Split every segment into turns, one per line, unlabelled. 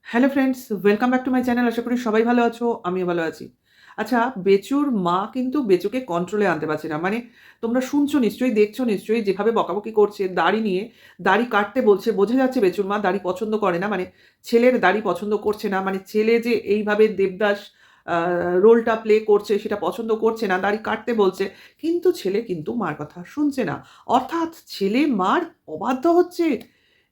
Hello friends, welcome back to my channel. আশা করি সবাই ভালো আছো, আমিও ভালো আছি। আচ্ছা, বেচুর মা কিন্তু বেচুকে কন্ট্রোলে আনতে পারছে না। মানে তোমরা শুনছো নিশ্চয়ই, দেখছো নিশ্চয়ই যেভাবে বকাবকি করছে দাড়ি নিয়ে, দাড়ি কাটতে বলছে। বোঝা যাচ্ছে বেচুর মা দাড়ি পছন্দ করে না, মানে ছেলের দাড়ি পছন্দ করছে না। মানে ছেলে যে এইভাবে দেবদাস রোলটা প্লে করছে সেটা পছন্দ করছে না, দাড়ি কাটতে বলছে। কিন্তু ছেলে কিন্তু মার কথা শুনছে না। অর্থাৎ ছেলে মার অবাধ্য হচ্ছে।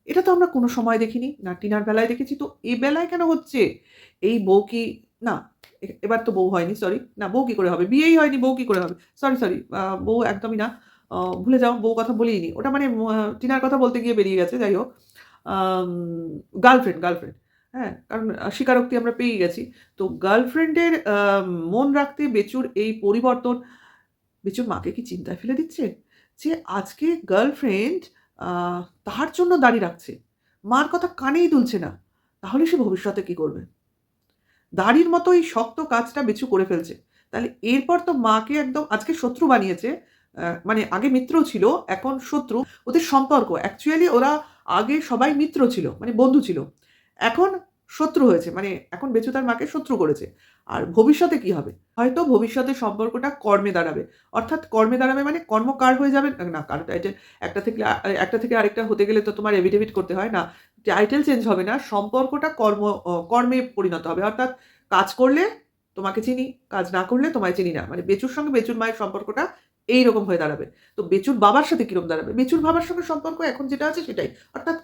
এটা তো আমরা কোনো সময় দেখিনি, না টিনার বেলায় দেখেছি, তো এ বেলায় কেন হচ্ছে? এই বউ কি, না এবার তো বউ হয়নি, সরি, না বউ কি করে হবে, বিয়েই হয়নি, বউ কি করে হবে, সরি সরি, বউ একদমই না। ভুলে যাও, বউ কথা বলিনি, ওটা মানে টিনার কথা বলতে গিয়ে বেরিয়ে গেছে, যাই হোক। গার্লফ্রেন্ড গার্লফ্রেন্ড, হ্যাঁ, কারণ স্বীকারোক্তি আমরা পেয়ে গেছি। তো গার্লফ্রেন্ডের মন রাখতে বেচুর এই পরিবর্তন বেচুর মাকে কি চিন্তায় ফেলে দিচ্ছে? যে আজকে গার্লফ্রেন্ড তার জন্য দাঁড়িয়ে রাখছে, মার কথা কানেই তুলছে না। তাহলে সে ভবিষ্যতে কি করবে? দাড়ির মতো এই শক্ত কাজটা বেচু করে ফেলছে। তাহলে এরপর তো মাকে একদম আজকে শত্রু বানিয়েছে। মানে আগে মিত্র ছিল, এখন শত্রু। ওদের সম্পর্ক অ্যাকচুয়ালি ওরা আগে সবাই মিত্র ছিল, মানে বন্ধু ছিল। এখন শত্রু হয়েছে, মানে এখন বেচু তার মাকে শত্রু করেছে। আর ভবিষ্যতে কি হবে? হয়তো ভবিষ্যতে সম্পর্কটা কর্মে দাঁড়াবে। অর্থাৎ কর্মে দাঁড়াবে মানে কর্মকার হয়ে যাবে না, কারো টাইটেল একটা থেকে আরেকটা হতে গেলে তো তোমার এফিডেভিট করতে হয় না। টাইটেল চেঞ্জ হবে না, সম্পর্কটা কর্মে পরিণত হবে। অর্থাৎ কাজ করলে তোমাকে চিনি, কাজ না করলে তোমায় চিনি না। মানে বেচুর সঙ্গে বেচুর মায়ের সম্পর্কটা এইরকম হয়ে দাঁড়াবে। তো বেচুর বাবার সাথে কিরকম দাঁড়াবে? বেচুর বাবার সঙ্গে সম্পর্ক এখন যেটা আছে সেটাই। অর্থাৎ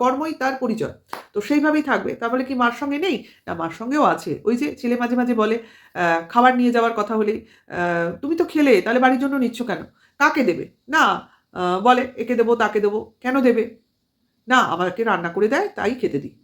কর্মই তার পরিচয়। তো সেইভাবেই থাকবে। তার বলে কি মার সঙ্গে নেই? না, মার সঙ্গেও আছে। ওই যে ছেলে মাঝে, মাঝে বলে খাবার নিয়ে যাওয়ার কথা হলেই, "তুমি তো খেলে, তাহলে বাড়ির জন্য নিচ্ছ কেন? কাকে দেবে?" না, বলে, "একে দেবো, তাকে দেবো।" কেন দেবে? না, আমাকে রান্না করে দেয়, তাই খেতে দিই।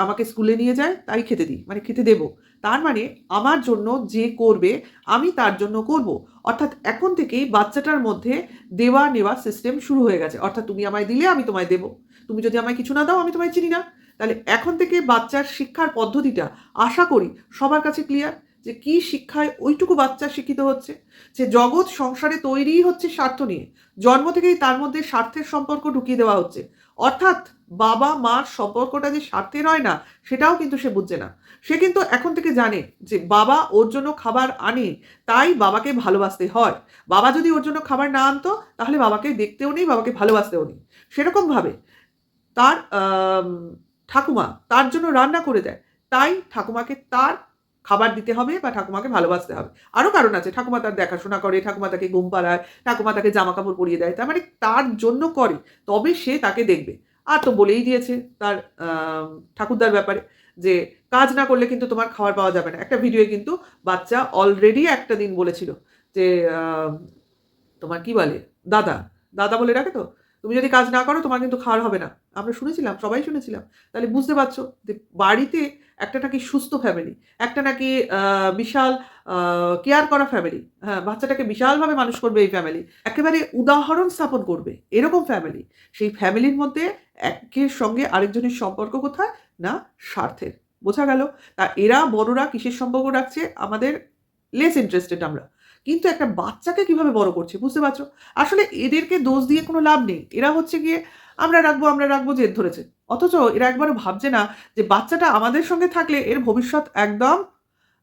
আমাকে স্কুলে নিয়ে যায়, তাই খেতে দিই। মানে খেতে দেবো। তার মানে আমার জন্য যে করবে, আমি তার জন্য করব। অর্থাৎ এখন থেকেই বাচ্চাটার মধ্যে দেওয়া-নেওয়া সিস্টেম শুরু হয়ে গেছে। অর্থাৎ তুমি আমায় দিলে আমি তোমায় দেবো। তুমি যদি আমায় কিছু না দাও, আমি তোমায় চিনি না। তাহলে এখন থেকে বাচ্চার শিক্ষার পদ্ধতিটা আশা করি সবার কাছে ক্লিয়ার, যে কি শিক্ষায় ওইটুকু বাচ্চা শিক্ষিত হচ্ছে। যে জগৎ সংসারে তৈরিই হচ্ছে স্বার্থ নিয়ে। জন্ম থেকেই তার মধ্যে স্বার্থের সম্পর্ক ঢুকিয়ে দেওয়া হচ্ছে। অর্থাৎ বাবা মার সম্পর্কটা যে স্বার্থের হয় না, সেটাও কিন্তু সে বুঝছে না। সে কিন্তু এখন থেকে জানে যে বাবা ওর জন্য খাবার আনে, তাই বাবাকে ভালোবাসতে হয়। বাবা যদি ওর জন্য খাবার না আনতো, তাহলে বাবাকে দেখতেও নেই, বাবাকে ভালোবাসতেও নেই। সেরকমভাবে তার ঠাকুমা তার জন্য রান্না করে দেয়। তাই ঠাকুমাকে তার খাবার দিতে হবে বা ঠাকুমাকে ভালোবাসতে হবে। আরো কারণ আছে। ঠাকুমা তার দেখাশোনা করে, ঠাকুমা তাকে ঘুম পাড়ায়, ঠাকুমা তাকে জামাকাপড় পরিয়ে দেয়। তার মানে তার জন্য করে, তবে সে তাকে দেখবে। আর তো বলেই দিয়েছে তার আ ঠাকুরদার ব্যাপারে, যে কাজ না করলে কিন্তু তোমার খাবার পাওয়া যাবে না। একটা ভিডিওয়ে কিন্তু বাচ্চা অলরেডি একটা দিন বলেছিল যে আ তোমার কি বলে? দাদা, দাদা বলে ডাকে তো? তুমি যদি কাজ না করো তোমার কিন্তু খাওয়ার হবে না। আমরা শুনেছিলাম, সবাই শুনেছিলাম। তাহলে বুঝতে পারছো যে বাড়িতে একটা নাকি সুস্থ ফ্যামিলি, একটা নাকি আ বিশাল আ কেয়ার করা ফ্যামিলি। হ্যাঁ, বাচ্চাটাকে বিশালভাবে মানুষ করবে এই ফ্যামিলি। একেবারে উদাহরণ স্থাপন করবে। এরকম ফ্যামিলি। সেই ফ্যামিলির মধ্যে একের সঙ্গে আরেকজনের সম্পর্ক কোথায়? না, স্বার্থের। বোঝা গেল? তা এরা বড়রা কিসের সম্পর্ক রাখছে? আমাদের লেস ইন্টারেস্টেড আমরা। কিন্তু একটা বাচ্চাকে কিভাবে বড় করছে, বুঝতে পারছো? আসলে এদেরকে দোষ দিয়ে কোনো লাভ নেই। এরা হচ্ছে গিয়ে আমরা রাখবো জেদ ধরেছে। অথচ এরা একবারও ভাবছে না যে বাচ্চাটা আমাদের সঙ্গে থাকলে এর ভবিষ্যৎ একদম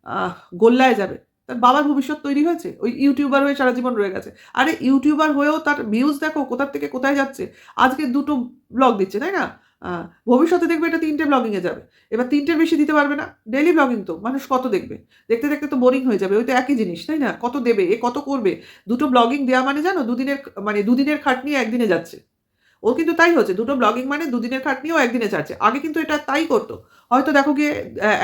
আহ গোল্লায় যাবে। তার বাবার ভবিষ্যৎ তৈরি হয়েছে। ওই ইউটিউবার হয়ে সারা জীবন রয়ে গেছে। আরে ইউটিউবার হয়েও তার ভিউজ দেখো কোথা থেকে কোথায় যাচ্ছে। আজকে ২ টো ব্লগ দিচ্ছে, তাই না? আ ভবিষ্যতে দেখবে এটা ৩ টে ব্লগিং এ যাবে। এবার ৩ টের বেশি দিতে পারবে না। ডেইলি ব্লগিং তো মানুষ কত দেখবে? দেখতে, দেখতে তো বোরিং হয়ে যাবে। ওই তো একই জিনিস, তাই না? কত দেবে? এ কত করবে? ২ টো ব্লগিং দেয়া মানে জানো ২ দিনের মানে ২ দিনের খাটনি ১ দিনে যাচ্ছে। ওর কিন্তু তাই হচ্ছে। ২ টো ব্লগিং মানে ২ দিনের খাটনিও ১ দিনে ছাড়ছে। আগে কিন্তু এটা তাই করত। হয়তো দেখো গিয়ে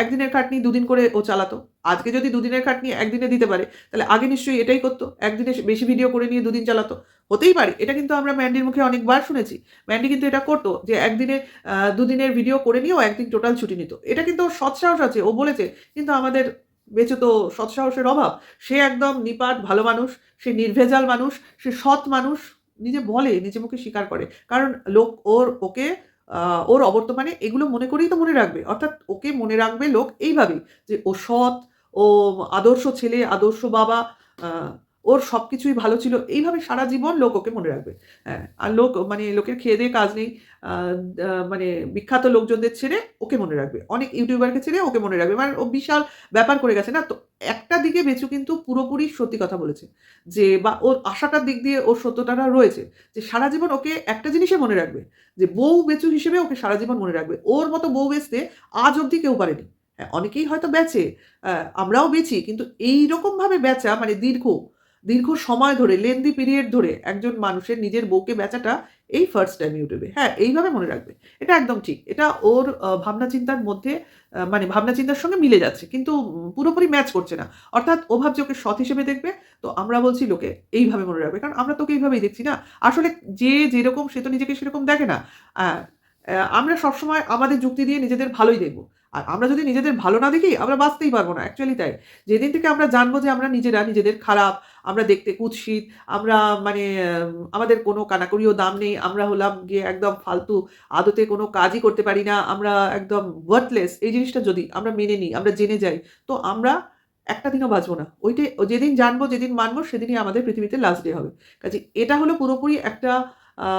১ দিনের খাটনি ২ দিন করে ও চালাতো। আজকে যদি ২ দিনের খাটনি ১ দিনে দিতে পারে, তাহলে আগে নিশ্চয়ই এটাই করত। ১ দিনে বেশি ভিডিও করে নিয়ে ২ দিন চালাতো। হতেই পারে। এটা কিন্তু আমরা ম্যান্ডির মুখে অনেকবার শুনেছি। ম্যান্ডি কিন্তু এটা করত, যে ১ দিনে ২ দিনের ভিডিও করে নিয়েও ১ দিন টোটাল ছুটি নিত। এটা কিন্তু ওর সৎসাহস আছে। ও বলেছে। কিন্তু আমাদের বেঁচে তো সৎসাহসের অভাব। সে একদম নিপাট ভালো মানুষ, সে নির্ভেজাল মানুষ, সে সৎ মানুষ। নিজে বলে, নিজে মুখে স্বীকার করে। কারণ লোক ওকে আ ওর অবর্তমানে এগুলো মনে করেই তো মনে রাখবে। অর্থাৎ ওকে মনে রাখবে লোক এইভাবেই, যে ও সৎ, ও আদর্শ ছেলে, আদর্শ বাবা। আ ওর সব কিছুই ভালো ছিল, এইভাবে সারা জীবন লোক ওকে মনে রাখবে। হ্যাঁ, আর লোক মানে লোকের খেয়ে দিয়ে কাজ নেই। আ মানে বিখ্যাত লোকজনদের ছেড়ে ওকে মনে রাখবে। অনেক ইউটিউবারকে ছেড়ে ওকে মনে রাখবে। মানে ও বিশাল ব্যাপার করে গেছে না? তো একটা দিকে বেচু কিন্তু পুরোপুরি সত্যি কথা বলেছে। যে বা ওর আশাটার দিক দিয়ে ওর সত্যতাটা রয়েছে। যে সারা জীবন ওকে একটা জিনিসে মনে রাখবে। যে বউ বেচু হিসেবে ওকে সারা জীবন মনে রাখবে। ওর মতো বউ বেচতে আজ অব্দি কেউ পারেনি। হ্যাঁ, অনেকেই হয়তো বেচে, আমরাও বেচি। কিন্তু এইরকমভাবে বেচা মানে দীর্ঘ সময় ধরে lengthy পিরিয়ড ধরে একজন মানুষের নিজের বউকে বেচাটা এই ফার্স্ট টাইম ইউটিউবে। হ্যাঁ, এইভাবে মনে রাখবে। এটা একদম ঠিক। এটা ওর ভাবনা চিন্তার মধ্যে মানে ভাবনা চিন্তার সঙ্গে মিলে যাচ্ছে। কিন্তু পুরোপুরি ম্যাচ করছে না। অর্থাৎ ও ভাবছে ওকে সৎ হিসেবে দেখবে। তো আমরা বলছি লোকে এইভাবে মনে রাখবে। কারণ আমরা তো ওকে এইভাবেই দেখছি না। আসলে যে যেরকম সে তো নিজেকে সেরকম দেখে না। আ আমরা সবসময় আমাদের যুক্তি দিয়ে নিজেদের ভালোই দেখব। আর আমরা যদি নিজেদের ভালো না দেখি, আমরা বাঁচতেই পারব না। অ্যাকচুয়ালি তাই। যেদিন থেকে আমরা জানবো যে আমরা নিজেরা নিজেদের খারাপ, আমরা দেখতে কুৎসিত, আমরা মানে আমাদের কোনো কানাকড়িও দাম নেই, আমরা হলাম গিয়ে একদম ফালতু, আদতে কোনো কাজই করতে পারি না, আমরা একদম ওয়ার্থলেস, এই জিনিসটা যদি আমরা মেনে নিই, আমরা জেনে যাই, তো আমরা একটা দিনও বাঁচব না। ওইটাই যেদিন জানবো, যেদিন মানবো, সেদিনই আমাদের পৃথিবীতে লাস্ট ডে হবে। কাজেই এটা হলো পুরোপুরি একটা আ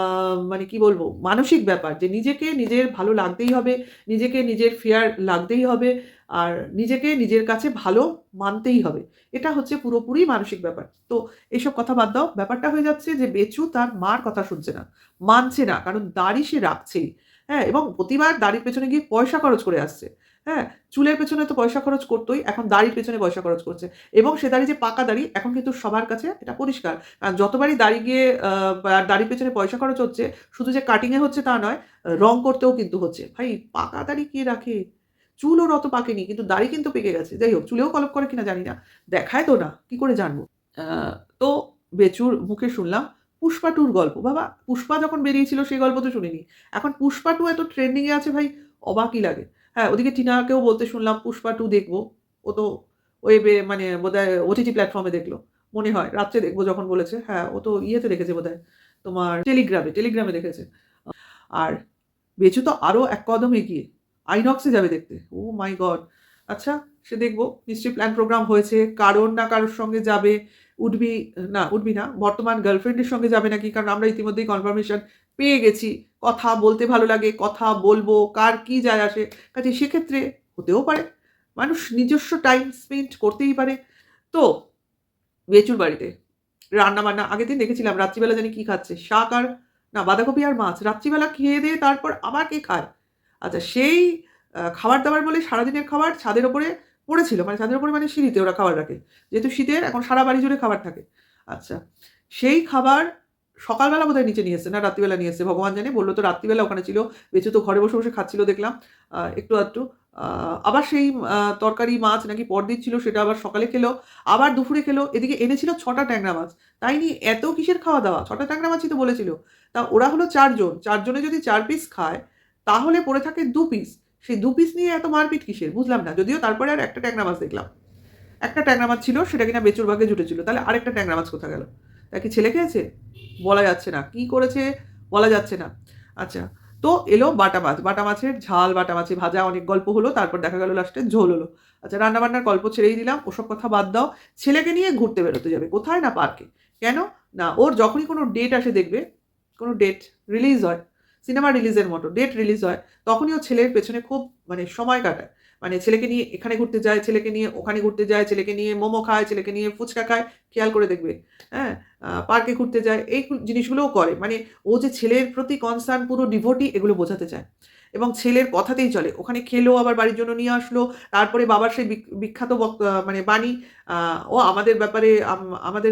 মানে কি বলবো? মানসিক ব্যাপার যে নিজেকে নিজের ভালো লাগতেই হবে, নিজেকে নিজের ফেয়ার লাগতেই হবে, আর নিজেকে নিজের কাছে ভালো মানতেই হবে। এটা হচ্ছে পুরোপুরি মানসিক ব্যাপার। তো এসব কথা বাদ দাও। ব্যাপারটা হয়ে যাচ্ছে যে বেচু তার মার কথা শুনছে না। মানছে না। কারণ দাড়ি সে রাখছেই। হ্যাঁ? এবং প্রতিবার দাড়ির পেছনে গিয়ে পয়সা খরচ করে আসছে। হ্যাঁ? চুলের পেছনে তো পয়সা খরচ করতই। এখন দাড়ির পেছনে পয়সা খরচ করছে। এবং সে দাড়ি যে পাকা দাড়ি, এখন কিন্তু সবার কাছে এটা পরিষ্কার। যতবারই দাড়ি গিয়ে দাড়ির পেছনে পয়সা খরচ হচ্ছে, শুধু যে কাটিং এ হচ্ছে তা নয়, রং করতেও কিন্তু হচ্ছে। ভাই পাকা দাড়ি কে রাখে? চুল ওর অত পাকেনি কিন্তু দাড়ি কিন্তু পেকে গেছে। যাই হোক, চুলেও কলপ করে কিনা জানি না। দেখায় তো না। কি করে জানবো? আ তো বেচুর মুখে শুনলাম 'পুষ্পা 2'র গল্প। বাবা! 'পুষ্পা' যখন বেরিয়েছিল সেই গল্প তো শুনিনি। এখন 'পুষ্পা 2' এত ট্রেন্ডিং এ আছে ভাই, অবাকই লাগে। হ্যাঁ, ওদিকে টিনাকেও বলতে শুনলাম 'পুষ্পা 2' দেখব। ও তো ওয়েবে মানে বোধহয় ওটিটি প্ল্যাটফর্ম এ দেখল। মনে হয় রাত্রে দেখব যখন বলেছে। হ্যাঁ, ও তো ইয়েতে দেখেছে বোধহয়, তোমার টেলিগ্রামে দেখেছে। আর বেচু তো আরো এক কদম এগিয়ে। আইনক্সে যাবে দেখতে। ওহ মাই গড! আচ্ছা, সে দেখব। নিশ্চয়ই প্ল্যান প্রোগ্রাম হয়েছে। কারোর না কারোর সঙ্গে যাবে। উডবি উডবি না, বর্তমান গার্লফ্রেন্ডের সঙ্গে যাবে নাকি? কারণ আমরা ইতিমধ্যেই কনফার্মেশন পেয়ে গেছি। কথা বলতে ভালো লাগে, কথা বলব, কার কি যায় আসে। কাজেই সেক্ষেত্রে হতেও পারে। মানুষ নিজস্ব টাইম স্পেন্ড করতেই পারে। তো বেচুর বাড়িতে রান্না-বান্না আগের দিন দেখেছিলাম রাত্রিবেলা জানি কি খাচ্ছে। শাক আর না বাঁধাকপি আর মাছ। রাত্রিবেলা খেয়ে দেয়ে তারপর আবার কে খায়? আচ্ছা সেই খাবার-দাবার বলে সারাদিনের খাবার ছাদের ওপরে পড়েছিল। মানে ছাদের উপরে মানে সিঁড়িতে ওরা খাবার রাখে। যেহেতু শীতের এখন সারা বাড়ি জুড়ে খাবার থাকে। আচ্ছা, সেই খাবার সকালবেলা বোধহয় নিচে নিয়ে এসছে না রাত্রিবেলা নিয়ে এসছে ভগবান জানে। বলল তো রাত্রিবেলা ওখানে ছিল। বেঁচে তো ঘরে বসে খাচ্ছিল দেখলাম। একটু আধটু। আ আবার সেই তরকারি মাছ নাকি পরদিন ছিল সেটা আবার সকালে খেলো। আবার দুপুরে খেলো। এদিকে এনেছিল ৬ টা ট্যাংরা মাছ। তাই নিয়ে এত কিসের খাওয়া-দাওয়া? ৬ টা ট্যাংরা মাছই তো বলেছিল। তা ওরা হলো ৪ জন। ৪ জনে যদি ৪ পিস খায়, তাহলে পড়ে থাকে ২ পিস। সেই ২ পিস নিয়ে এত মারপিট কিসের? বুঝলাম না। যদিও তারপরে আর একটা ট্যাংরা মাছ দেখলাম। একটা ট্যাংরা মাছ ছিল সেটা কিনা বেচুর ভাগে জুটেছিল। তাহলে আরেকটা ট্যাংরা মাছ কোথা গেল? তা কি ছেলে খেয়েছে? বলা যাচ্ছে না। কি করেছে? বলা যাচ্ছে না। আচ্ছা, তো এলো বাটা মাছ। বাটা মাছের ঝাল, বাটা মাছে ভাজা, অনেক গল্প হলো। তারপর দেখা গেল লাস্টে ঝোল হলো। আচ্ছা, রান্না-বান্নার গল্প ছেড়েই দিলাম। ওসব কথা বাদ দাও। ছেলেকে নিয়ে ঘুরতে বেরোতে যাবে। কোথায়? না পার্কে। কেন? না ওর যখনই কোনো ডেট আসে দেখবে, কোনো ডেট রিলিজ হয়, সিনেমা রিলিজের মতো ডেট রিলিজ হয়, তখনই ও ছেলের পেছনে খুব মানে সময় কাটায়। মানে ছেলেকে নিয়ে এখানে ঘুরতে যায়, ছেলেকে নিয়ে ওখানে ঘুরতে যায়, ছেলেকে নিয়ে মোমো খায়, ছেলেকে নিয়ে ফুচকা খায়, খেয়াল করে দেখবে। হ্যাঁ? পার্কে ঘুরতে যায়, এই জিনিসগুলোও করে। মানে ও যে ছেলের প্রতি কনসার্ন, পুরো ডিভোটি, এগুলো বোঝাতে চায়। এবং ছেলের কথাতেই চলে। ওখানে খেলো, আবার বাড়ির জন্য নিয়ে আসলো। তারপরে বাবার সেই বিখ্যাত মানে বাণী, আ ও আমাদের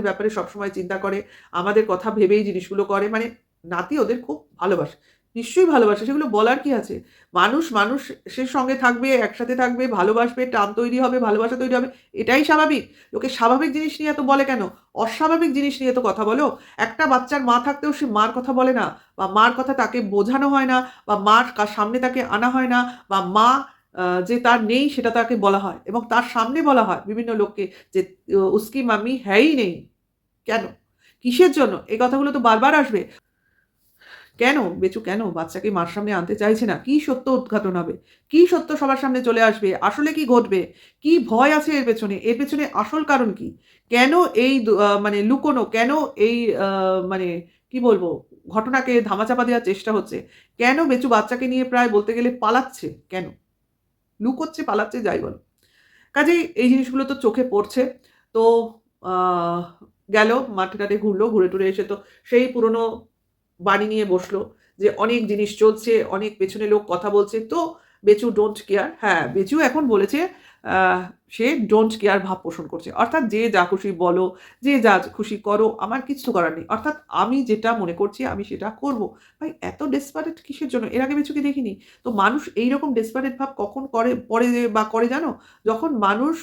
ব্যাপারে সবসময় চিন্তা করে। আমাদের কথা ভেবেই জিনিসগুলো করে। মানে নাতি ওদের খুব ভালোবাসে। নিশ্চয়ই ভালোবাসে, সেগুলো বলার কি আছে? মানুষের সঙ্গে থাকবে, একসাথে থাকবে, ভালোবাসবে, টান তৈরি হবে, ভালোবাসা তৈরি হবে। এটাই স্বাভাবিক। লোকে স্বাভাবিক জিনিস নিয়ে এত বলে কেন? অস্বাভাবিক জিনিস নিয়ে তো কথা বলো। একটা বাচ্চার মা থাকতেও সে মার কথা বলে না, বা মার কথা তাকে বোঝানো হয় না, বা মার সামনে তাকে আনা হয় না, বা মা যে তার নেই সেটা তাকে বলা হয় এবং তার সামনে বলা হয় বিভিন্ন লোককে যে উসকি মাম্মি হ্যাই নেই। কেন? কিসের জন্য? এই কথাগুলো তো বারবার আসবে। কেন বেচু কেন বাচ্চাকে মার সামনে আনতে চাইছে না? কি সত্য উদ্ঘাটন হবে? কি সত্য সবার সামনে চলে আসবে? আসলে কি ঘটবে? কি ভয় আছে এর পেছনে? এর পেছনে আসল কারণ কি? কেন এই মানে লুকোনো, কেন এই আ মানে কি বলবো? ঘটনাকে ধামাচাপা দেওয়ার চেষ্টা হচ্ছে? কেন বেচু বাচ্চাকে নিয়ে প্রায় বলতে গেলে পালাচ্ছে? কেন? লুকোচ্ছে, পালাচ্ছে যাই বলো। কাজেই এই জিনিসগুলো তো চোখে পড়ছে। তো আ গেল মাঠে-টাঠে ঘুরলো, ঘুরে-টুরে এসে তো সেই পুরনো বাড়ি নিয়ে বসলো যে অনেক জিনিস চলছে, অনেক পেছনে লোক কথা বলছে। তো বেচু ডোন্ট কেয়ার। হ্যাঁ, বেচু এখন বলেছে আ সে ডোন্ট কেয়ার ভাব পোষণ করছে। অর্থাৎ যে যা খুশি বলো, যে যা খুশি করো, আমার কিচ্ছু করার নেই। অর্থাৎ আমি যেটা মনে করছি আমি সেটা করব। ভাই এত ডেসপারেট কিসের জন্য? এর আগে বেচুকে দেখিনি। তো মানুষ এইরকম ডেসপারেট ভাব কখন পড়ে বা করে জানো? যখন মানুষ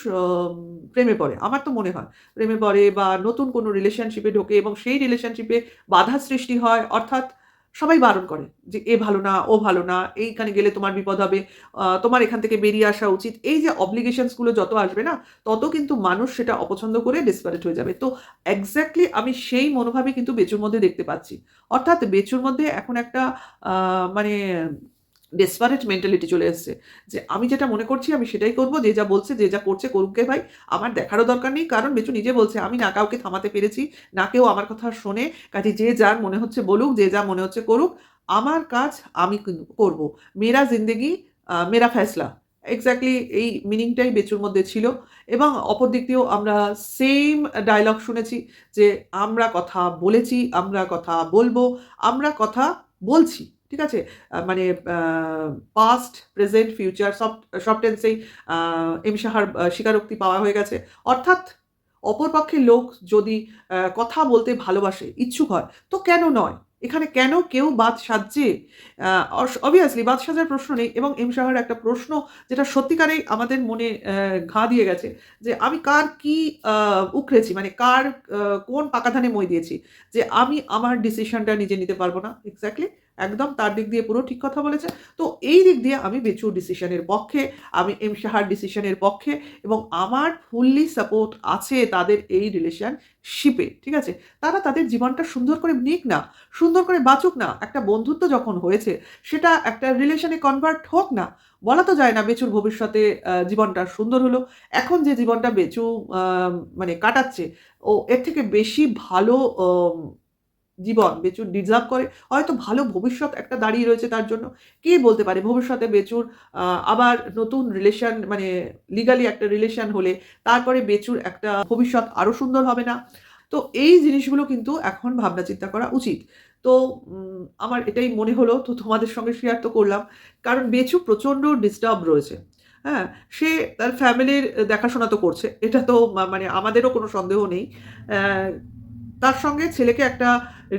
প্রেমে পড়ে। আমার তো মনে হয়। প্রেমে পড়ে বা নতুন কোনো রিলেশনশিপ এ ঢোকে এবং সেই রিলেশনশিপ এ বাধার সৃষ্টি হয়। অর্থাৎ সবাই বারণ করে যে, "এ ভালো না, ও ভালো না, এইখানে গেলে তোমার বিপদ হবে, তোমার এখান থেকে বেরিয়ে আসা উচিত।" এই যে obligations গুলো যত আসবে না, তত কিন্তু মানুষ সেটা অপছন্দ করে desperate হয়ে যাবে। তো এক্সাক্টলি আমি সেই মনোভাবই কিন্তু বেচুর মধ্যে দেখতে পাচ্ছি। অর্থাৎ বেচুর মধ্যে এখন একটা আ মানে ডেসপারেট মেন্টালিটি চলে এসছে। যে আমি যেটা মনে করছি আমি সেটাই করব। যে যা বলছে, যে যা করছে করুক গে ভাই। আমার দেখারও দরকার নেই। কারণ বেচু নিজে বলছে, "আমি না কাউকে থামাতে পেরেছি, না কেউ আমার কথা শোনে। কাজেই যে যার মনে হচ্ছে বলুক, যে যা মনে হচ্ছে করুক। আমার কাজ আমি কিন্তু করব। মেরা জিন্দেগি মেরা ফয়সলা।" এক্সাক্টলি এই মিনিংটাই বেচুর মধ্যে ছিল এবং অপর দিক দিয়েও আমরা সেইম ডায়ালগ শুনেছি যে, "আমরা কথা বলেছি, আমরা কথা বলব, আমরা কথা বলছি।" ঠিক আছে? মানে আ পাস্ট, প্রেজেন্ট, ফিউচার সব টেন্সেই আ এম সাহার স্বীকারোক্তি পাওয়া হয়ে গেছে। অর্থাৎ অপর পক্ষের লোক যদি কথা বলতে ভালোবাসে, ইচ্ছুক হয়, তো কেন নয়? এখানে কেন কেউ বাদ সাজছে? আ অবভিয়াসলি বাদ সাজার প্রশ্ন নেই এবং এম সাহার একটা প্রশ্ন যেটা সত্যিকারেই আমাদের মনে ঘা দিয়ে গেছে যে, "আমি কার কি আ উকড়েছি? মানে কার আ কোন পাকা ধানে মই দিয়েছি? যে আমি আমার ডিসিশনটা নিজে নিতে পারব না?" এক্সাক্টলি একদম তার দিক দিয়ে পুরো ঠিক কথা বলেছে। তো এই দিক দিয়ে আমি বেচুর ডিসিশনের পক্ষে, আমি এম সাহার ডিসিশনের পক্ষে এবং আমার ফুললি সাপোর্ট আছে তাদের এই রিলেশনশিপে। ঠিক আছে? তারা তাদের জীবনটা সুন্দর করে নিক না, সুন্দর করে বাঁচুক না। একটা বন্ধুত্ব যখন হয়েছে সেটা একটা রিলেশনে কনভার্ট হোক না। বলা তো যায় না বেচুর ভবিষ্যতে জীবনটা সুন্দর হলো। এখন যে জীবনটা বেচু আ মানে কাটাচ্ছে এর থেকে বেশি ভালো জীবন বেচু ডিজার্ভ করে। হয়তো ভালো ভবিষ্যৎ একটা দাঁড়িয়ে রয়েছে তার জন্য। কে বলতে পারে ভবিষ্যতে বেচুর আবার নতুন রিলেশন মানে লিগালি একটা রিলেশন হলে তারপরে বেচুর একটা ভবিষ্যৎ আরো সুন্দর হবে না? তো এই জিনিসগুলো কিন্তু এখন ভাবনা চিন্তা করা উচিত। তো আমার এটাই মনে হলো তো তোমাদের সঙ্গে শেয়ার তো করলাম। কারণ বেচু প্রচন্ড ডিস্টার্ব রয়েছে। হ্যাঁ? সে তার ফ্যামিলির দেখাশোনা তো করছে। এটা তো মানে আমাদেরও কোনো সন্দেহ নেই। অ্যা তার সঙ্গে ছেলেকে একটা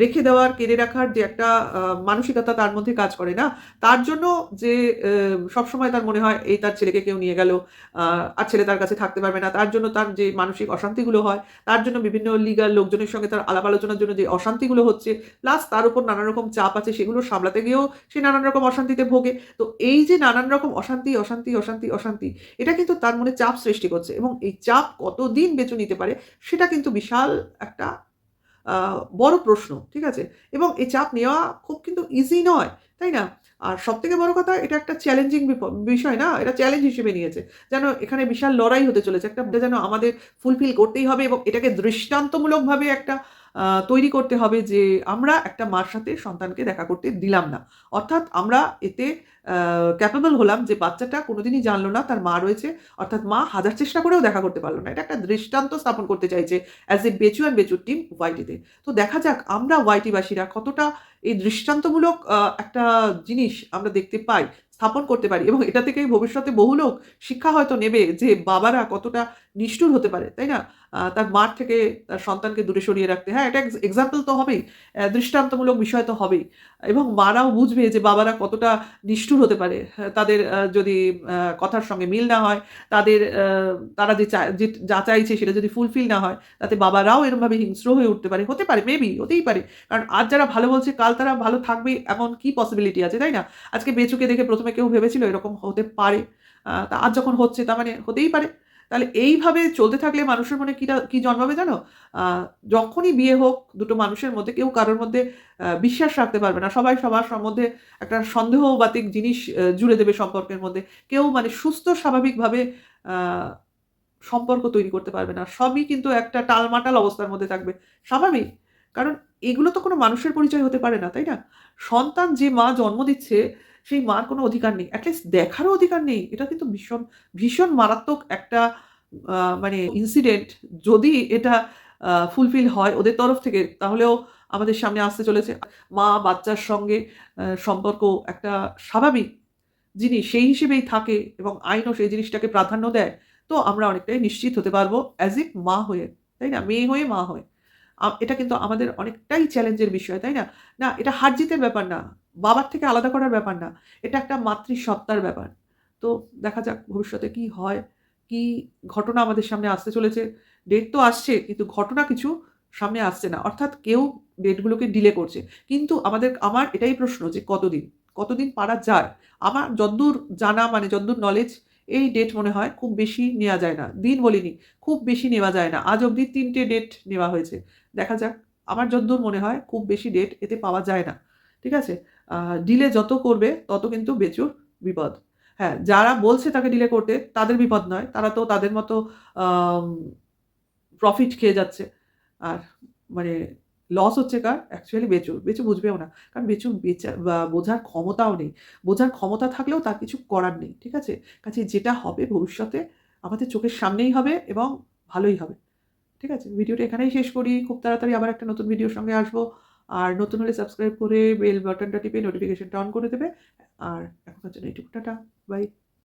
রেখে দেওয়ার, কেড়ে রাখার যে একটা মানসিকতা তার মধ্যে কাজ করে না? তার জন্য যে সবসময় তার মনে হয় এই তার ছেলেকে কেউ নিয়ে গেল, আ আর ছেলে তার কাছে থাকতে পারবে না। তার জন্য তার যে মানসিক অশান্তিগুলো হয়, তার জন্য বিভিন্ন লিগাল লোকজনের সঙ্গে তার আলাপ আলোচনার জন্য যে অশান্তিগুলো হচ্ছে, প্লাস তার উপর নানান রকম চাপ আছে সেগুলো সামলাতে গিয়েও সে নানান রকম অশান্তিতে ভোগে। তো এই যে নানান রকম অশান্তি, অশান্তি, অশান্তি, অশান্তি এটা কিন্তু তার মনে চাপ সৃষ্টি করছে এবং এই চাপ কতদিন বেঁচে নিতে পারে সেটা কিন্তু বিশাল একটা আ বড় প্রশ্ন। ঠিক আছে? এবং এই চাপ নেওয়া খুব কিন্তু ইজি নয়। তাই না? আর সবথেকে বড় কথা এটা একটা চ্যালেঞ্জিং বিষয় না? এটা চ্যালেঞ্জ হিসেবে নিয়েছে। যেন এখানে বিশাল লড়াই হতে চলেছে। একটা যেন আমাদের ফুলফিল করতেই হবে এবং এটাকে দৃষ্টান্তমূলকভাবে একটা তৈরি করতে হবে যে আমরা একটা মার সাথে সন্তানকে দেখা করতে দিলাম না। অর্থাৎ আমরা এতে আ ক্যাপেবল হলাম যে বাচ্চাটা কোনদিনই জানল না তার মা রয়েছে। অর্থাৎ মা হাজার চেষ্টা করেও দেখা করতে পারল না। এটা একটা দৃষ্টান্ত স্থাপন করতে চাইছে অ্যাজ এ বেচু অ্যান্ড বেচুর টিম ওয়াইটিতে। তো দেখা যাক আমরা ওয়াইটিবাসীরা কতটা এই দৃষ্টান্তমূলক একটা জিনিস আমরা দেখতে পাই, স্থাপন করতে পারি এবং এটা থেকেই ভবিষ্যতে বহু লোক শিক্ষা হয়তো নেবে যে বাবারা কতটা নিষ্ঠুর হতে পারে, তাই না? তার মার থেকে তার সন্তানকে দূরে সরিয়ে রাখতে। হ্যাঁ, এটা এক্সাম্পল তো হবেই। দৃষ্টান্তমূলক বিষয় তো হবেই। এবং মারাও বুঝবে যে বাবারা কতটা নিষ্ঠুর হতে পারে। হ্যাঁ, তাদের যদি কথার সঙ্গে মিল না হয়, তাদের তারা যে যা চাইছে সেটা যদি ফুলফিল না হয়, তাতে বাবারাও এরমভাবে হিংস্র হয়ে উঠতে পারে। হতে পারে, মেবি হতেই পারে। কারণ আজ যারা ভালো বলছে কাল তারা ভালো থাকবে এমন কি পসিবিলিটি আছে, তাই না? আজকে বেচুকে দেখে ১ম এ কেউ ভেবেছিল এরকম হতে পারে। তা আজ যখন হচ্ছে তার মানে হতেই পারে। তাহলে এইভাবে চলতে থাকলে মানুষের মনে কি জন্মাবে জানো? যখনই বিয়ে হোক দুটো মানুষের মধ্যে কেউ কারোর মধ্যে বিশ্বাস রাখতে পারবে না। সবাই সবার সম্বন্ধে একটা সন্দেহবাতিক জিনিস জুড়ে দেবে সম্পর্কের মধ্যে। কেউ মানে সুস্থ স্বাভাবিকভাবে আ সম্পর্ক তৈরি করতে পারবে না। সবই কিন্তু একটা টালমাটাল অবস্থার মধ্যে থাকবে। স্বাভাবিক। কারণ এগুলো তো কোনো মানুষের পরিচয় হতে পারে না, তাই না? সন্তান যে মা জন্ম দিচ্ছে, সেই মার কোনো অধিকার নেই। এটলিস্ট দেখারও অধিকার নেই। এটা কিন্তু ভীষণ, ভীষণ মারাত্মক একটা মানে ইনসিডেন্ট। যদি এটা ফুলফিল হয় ওদের তরফ থেকে তাহলেও আমাদের সামনে আসতে চলেছে। মা বাচ্চার সঙ্গে সম্পর্ক একটা স্বাভাবিক জিনিস সেই হিসেবেই থাকে এবং আইনও সেই জিনিসটাকে প্রাধান্য দেয়। তো আমরা অনেকটাই নিশ্চিত হতে পারবো অ্যাজ ইফ মা হয়ে, তাই না? মেয়ে হয়ে মা হয়ে। এটা কিন্তু আমাদের অনেকটাই চ্যালেঞ্জের বিষয়, তাই না? না, এটা হার-জিতের ব্যাপার না। বাবার থেকে আলাদা করার ব্যাপার না। এটা একটা মাতৃসত্তার ব্যাপার। তো দেখা যাক ভবিষ্যতে কি হয়, কি ঘটনা আমাদের সামনে আসতে চলেছে। ডেট তো আসছে কিন্তু ঘটনা কিছু সামনে আসছে না। অর্থাৎ কেউ ডেটগুলোকে ডিলে করছে। কিন্তু আমার এটাই প্রশ্ন যে কতদিন? কতদিন পারা যায়? আমার যদ্দূর জানা মানে যদ্দূর নলেজ এই ডেট মনে হয় খুব বেশি নেয়া যায় না। দিন বলিনি, খুব বেশি নেওয়া যায় না। আজ অবধি ৩ টে ডেট নেওয়া হয়েছে। দেখা যাক। আমার যদ্দূর মনে হয় খুব বেশি ডেট এতে পাওয়া যায় না। ঠিক আছে? আ ডিলে যত করবে তত কিন্তু বেচুর বিপদ। হ্যাঁ, যারা বলছে তাকে ডিলে করতে তাদের বিপদ নয়। তারা তো তাদের মতো আম প্রফিট খেয়ে যাচ্ছে। আর মানে লস হচ্ছে কার? অ্যাকচুয়ালি বেচুর। বেচু বুঝবেও না। কারণ বেচুর বোঝার ক্ষমতাও নেই। বোঝার ক্ষমতা থাকলেও তার কিছু করার নেই। ঠিক আছে? কাজেই যেটা হবে ভবিষ্যতে আমাদের চোখের সামনেই হবে এবং ভালোই হবে। ঠিক আছে? ভিডিওটা এখানেই শেষ করি। খুব তাড়াতাড়ি আবার একটা নতুন ভিডিওর সঙ্গে আসবো। আর নতুন হলে সাবস্ক্রাইব করে বেল বাটনটা টিপে নোটিফিকেশনটা অন করে দেবে। আর এখনের জন্য এইটুকু। টাটা। বাই।